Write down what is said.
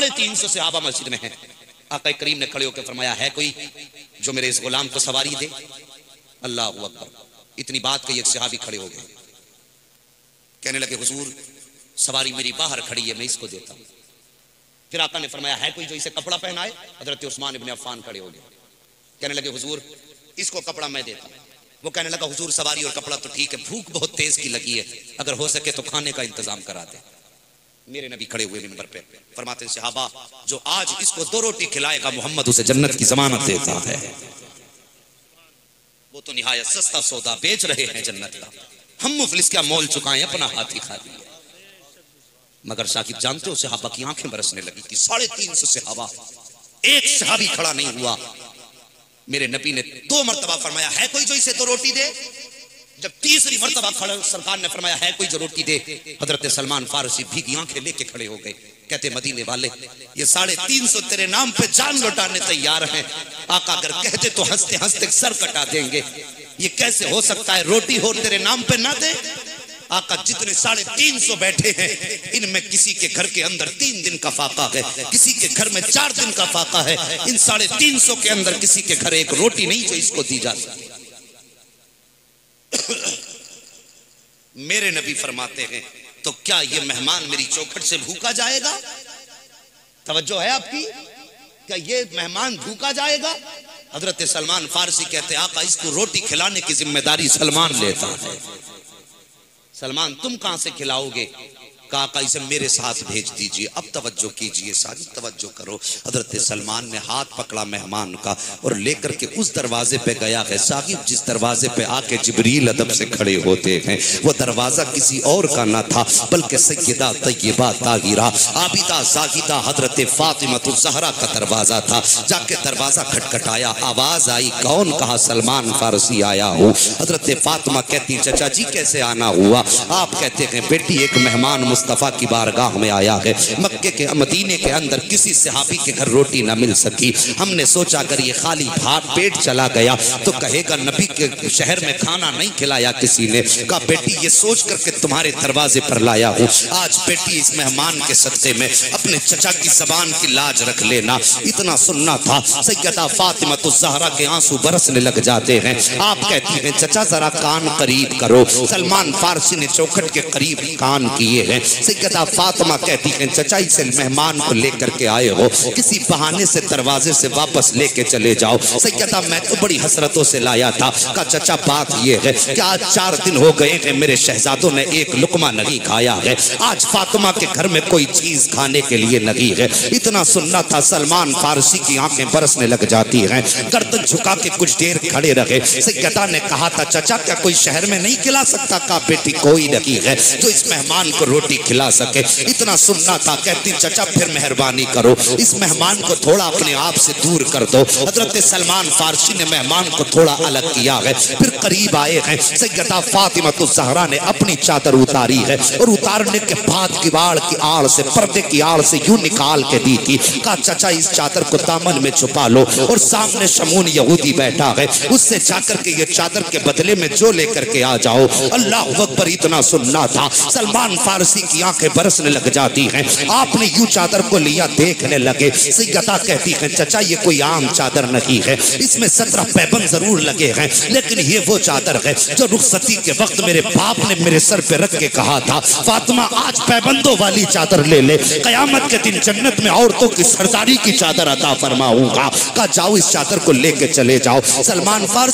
350 सहाबा मस्जिद में हैं। आका करीम ने खड़े होकर फरमाया, है कोई जो मेरे इस गुलाम को सवारी दे? अल्लाह अकबर। इतनी बात कही, एक सहाबी खड़े हो गए, कहने लगे हुजूर सवारी मेरी बाहर खड़ी है, मैं इसको देता हूं। फिर आका ने फरमाया, है कोई जो इसे कपड़ा पहनाए? हजरत उस्मान इब्ने अफ़्फ़ान खड़े हो गए, कहने लगे हुजूर इसको कपड़ा मैं देता हूं। वो कहने लगा, हुजूर सवारी और कपड़ा तो ठीक है, भूख बहुत तेज की लगी है, अगर हो सके तो खाने का इंतजाम करा दे। मेरे नबी खड़े हुए मिंबर पे, फरमाते हैं, सहाबा जो आज इसको 2 रोटी खिलाएगा मोहम्मद उसे जन्नत की जमानत देता है। वो तो निहायत सस्ता सौदा बेच रहे हैं जन्नत का, हम मुफलिस क्या मोल चुकाएं, अपना हाथ ही खा लिया। मगर साकिब जानते हो सहाबा की आंखें बरसने लगी कि 350 सहाबा, एक सहाबी खड़ा नहीं हुआ। मेरे नबी ने 2 मरतबा फरमाया, है कोई जो इसे 2 रोटी दे? जब तीसरी मरतबा खड़ा सरकार ने फरमाया, है कोई जो रोटी दे? हजरत सलमान फारसी भीगी आंखें लेके खड़े हो गए, कहते मदीने वाले ये 350 तेरे नाम पे जान लौटाने तैयार हैं। आका अगर कहते तो हंसते हंसते सर कटा देंगे, ये कैसे हो सकता है रोटी हो तेरे नाम पे ना दे? आका जितने 350 बैठे हैं इनमें किसी के घर के अंदर 3 दिन का फाका है, किसी के घर में 4 दिन का फाका है, इन 350 के अंदर किसी के घर एक रोटी नहीं जो इसको दी जा सकती। मेरे नबी फरमाते हैं, तो क्या ये मेहमान मेरी चौखट से भूखा जाएगा? तवज्जो है आपकी? क्या ये मेहमान भूखा जाएगा? हजरत सलमान फारसी कहते, आका इसको रोटी खिलाने की जिम्मेदारी सलमान लेता है। सलमान तुम कहां से खिलाओगे? काका इसे मेरे साथ भेज दीजिए। अब तवज्जो कीजिए, सारी तवज्जो करो। हजरत सलमान ने हाथ पकड़ा मेहमान का और लेकर के उस दरवाजे पे गया है। साहिब जिस दरवाजे पे आके जिब्रील अदब से खड़े होते हैं वो दरवाजा किसी और का ना था बल्कि सैयदा तय्यबा ताहिरा आबिदा जाहिदा हजरत फातिमा ज़हरा का दरवाजा था। जाके दरवाजा खटखटाया, आवाज आई, कौन? कहा सलमान फारसी आया हूँ। हजरत फातिमा कहती, चचा जी कैसे आना हुआ? आप कहते हैं, बेटी एक मेहमान मुस्तफा की बारगाह में आया है। मक्के के मदीने के अंदर किसी सहाबी के घर रोटी ना मिल सकी। हमने सोचा अगर ये खाली भात पेट चला गया तो कहेगा नबी के शहर में खाना नहीं खिलाया किसी ने। कहा बेटी ये सोच करके तुम्हारे दरवाजे पर लाया हूँ। आज बेटी इस मेहमान के सदक़े में अपने चचा की जबान की लाज रख लेना। इतना सुनना था, सैयदा फातिमा ज़हरा के आंसू बरसने लग जाते हैं। आप कहती हैं, चचा जरा कान करीब करो। सलमान फारसी ने चौखट के करीब कान किए हैं। सैयदा फातिमा कहती हैं, चचा इसे मेहमान को लेकर के आए हो, किसी बहाने से दरवाजे से वापस लेके चले जाओ। सैयदा मैं तो बड़ी हसरतों से लाया था। कहा चचा बात ये है कि आज 4 दिन हो गए हैं मेरे शहजादों ने एक लुकमा नहीं खाया है। आज फातिमा के घर में कोई चीज खाने के लिए नहीं है। इतना सुनना था, सलमान फारसी की आंखें बरसने लग जाती हैं। गर्दन झुका के कुछ देर खड़े रहे। सैयदा ने कहा था, चचा क्या कोई शहर में नहीं खिला सकता? कहा बेटी कोई नहीं है जो इस मेहमान को रोटी खिला सके। इतना सुनना था, कहती चचा फिर मेहरबानी करो, इस मेहमान को थोड़ा अपने आप से दूर कर दो। हजरत सलमान फारसी ने मेहमान को थोड़ा अलग किया है, फिर करीब आए हैं। सैयदा फातिमा ज़हरा ने अपनी चादर उतारी है और उतारने के बाद किवाड़ की आड़ से, पर्दे की आड़ से यूं निकाल के दी थी। कहा चचा इस चादर को दामन में छुपा लो। और सामने शमून यहूदी बैठा है, उससे जाकर के ये चादर के बदले में जो लेकर के आ जाओ। अल्लाह अकबर। इतना सुनना था, सलमान फारसी की आंखें बरसने लग जाती हैं। आपने यूं चादर को लिया, देखने लगे। सैयदा कहती हैं, चचा ये कोई आम चादर नहीं है, इसमें 17 पैबंद जरूर लगे हैं, लेकिन ये वो चादर है जो रुखसती के वक्त मेरे बाप ने मेरे सर पे रख के कहा था, फातिमा आज पैबंदों वाली चादर ले ले, कयामत के दिन जन्नत में औरतों की सरदारी की चादर अता फरमाऊंगा। कहा जाओ इस चादर को लेके चले जाओ। सलमान फारसी